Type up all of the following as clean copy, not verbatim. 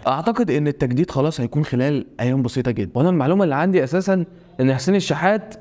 اعتقد ان التجديد خلاص هيكون خلال ايام بسيطه جدا، وانا المعلومه اللي عندي اساسا ان حسين الشحات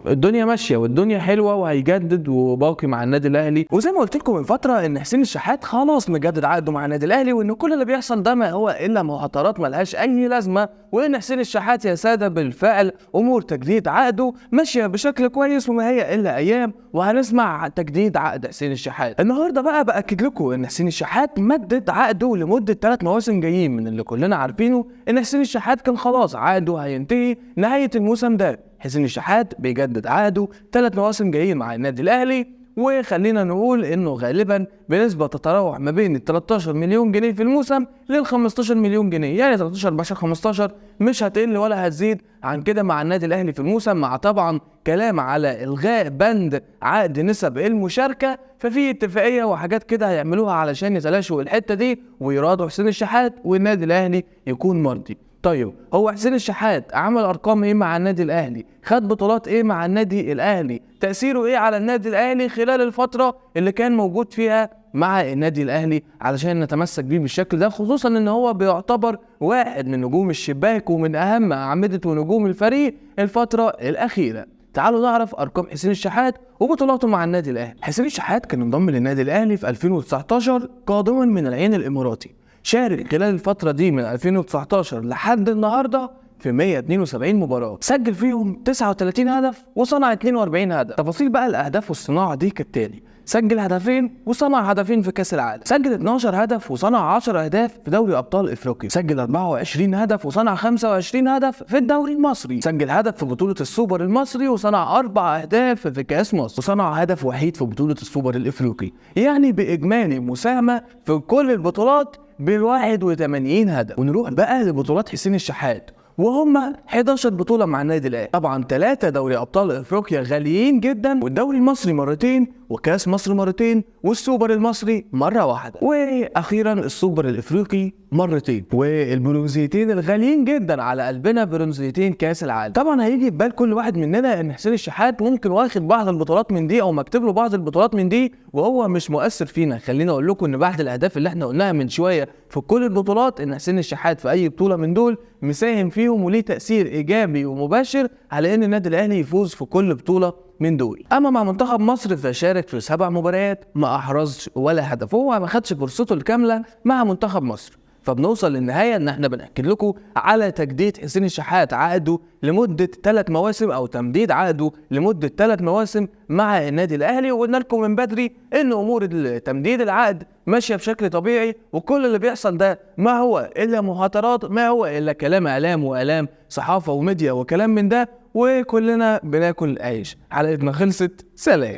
الدنيا ماشيه والدنيا حلوه وهيجدد وباقي مع النادي الاهلي. وزي ما قلت لكم من فتره ان حسين الشحات خلاص مجدد عقده مع النادي الاهلي، وان كل اللي بيحصل ده ما هو الا مهاترات ملهاش اي لازمه، وان حسين الشحات يا ساده بالفعل امور تجديد عقده ماشيه بشكل كويس وما هي الا ايام وهنسمع تجديد عقد حسين الشحات. النهارده بقى باكد لكم ان حسين الشحات مدد عقده لمده 3 مواسم جايين، من اللي كلنا عارفينه ان حسين الشحات كان خلاص عقده هينتهي نهايه الموسم ده. حسين الشحات بيجدد عقده 3 مواسم جايين مع النادي الاهلي، وخلينا نقول انه غالبا بنسبه تتراوح ما بين ال 13 مليون جنيه في الموسم لل 15 مليون جنيه، يعني 13 14 15 مش هتقل ولا هتزيد عن كده مع النادي الاهلي في الموسم، مع طبعا كلام على الغاء بند عقد نسب المشاركه. ففي اتفاقيه وحاجات كده هيعملوها علشان يتلاشوا الحته دي ويراضوا حسين الشحات والنادي الاهلي يكون مرضي. طيب هو حسين الشحات عمل ارقام ايه مع النادي الاهلي؟ خد بطولات ايه مع النادي الاهلي؟ تأثيره ايه على النادي الاهلي خلال الفترة اللي كان موجود فيها مع النادي الاهلي علشان نتمسك بيه بالشكل ده، خصوصا ان هو بيعتبر واحد من نجوم الشباك ومن اهم اعمدة ونجوم الفريق الفترة الاخيرة. تعالوا نعرف ارقام حسين الشحات وبطولاته مع النادي الاهلي. حسين الشحات كان انضم للنادي الاهلي في 2019 قادما من العين الاماراتي، شارك خلال الفترة دي من 2019 لحد النهاردة في 172 مباراة، سجل فيهم 39 هدف وصنع 42 هدف. تفاصيل بقى الأهداف والصناعة دي كالتالي: سجل هدفين وصنع هدفين في كأس العالم، سجل 12 هدف وصنع 10 أهداف في دوري أبطال إفريقيا، سجل 24 هدف وصنع 25 هدف في الدوري المصري، سجل هدف في بطولة السوبر المصري وصنع 4 أهداف في كأس مصر، وصنع هدف وحيد في بطولة السوبر الإفريقي، يعني بإجمالي مساهمة في كل البطولات ب81 هدف. ونروح بقى لبطولات حسين الشحات، وهم 11 بطولة مع النادي الاهلي. طبعا 3 دوري ابطال افريقيا غاليين جدا، والدوري المصري مرتين، وكاس مصر مرتين، والسوبر المصري مرة واحدة، واخيرا السوبر الافريقي مرتين، والبرونزيتين الغاليين جدا على قلبنا برونزيتين كاس العالم. طبعا هيجي في بال كل واحد مننا ان حسين الشحات ممكن واخد بعض البطولات من دي او مكتوب له بعض البطولات من دي وهو مش مؤثر فينا. خلينا اقول لكم ان بعد الاهداف اللي احنا قلناها من شويه في كل البطولات ان حسين الشحات في اي بطوله من دول مساهم فيهم وليه تاثير ايجابي ومباشر على ان النادي الاهلي يفوز في كل بطوله من دول. اما مع منتخب مصر فشارك في 7 مباريات ما احرزش ولا هدف، هو ما خدش فرصته الكامله مع منتخب مصر. فبنوصل للنهايه ان احنا بنأكد لكم على تجديد حسين الشحات عقده لمده 3 مواسم او تمديد عقده لمده 3 مواسم مع النادي الاهلي، وقلنا لكم من بدري ان امور تمديد العقد ماشيه بشكل طبيعي، وكل اللي بيحصل ده ما هو الا مهاترات، ما هو الا كلام اعلام واعلام صحافه وميديا وكلام من ده، وكلنا بناكل عيش. حلقتنا خلصت، سلام.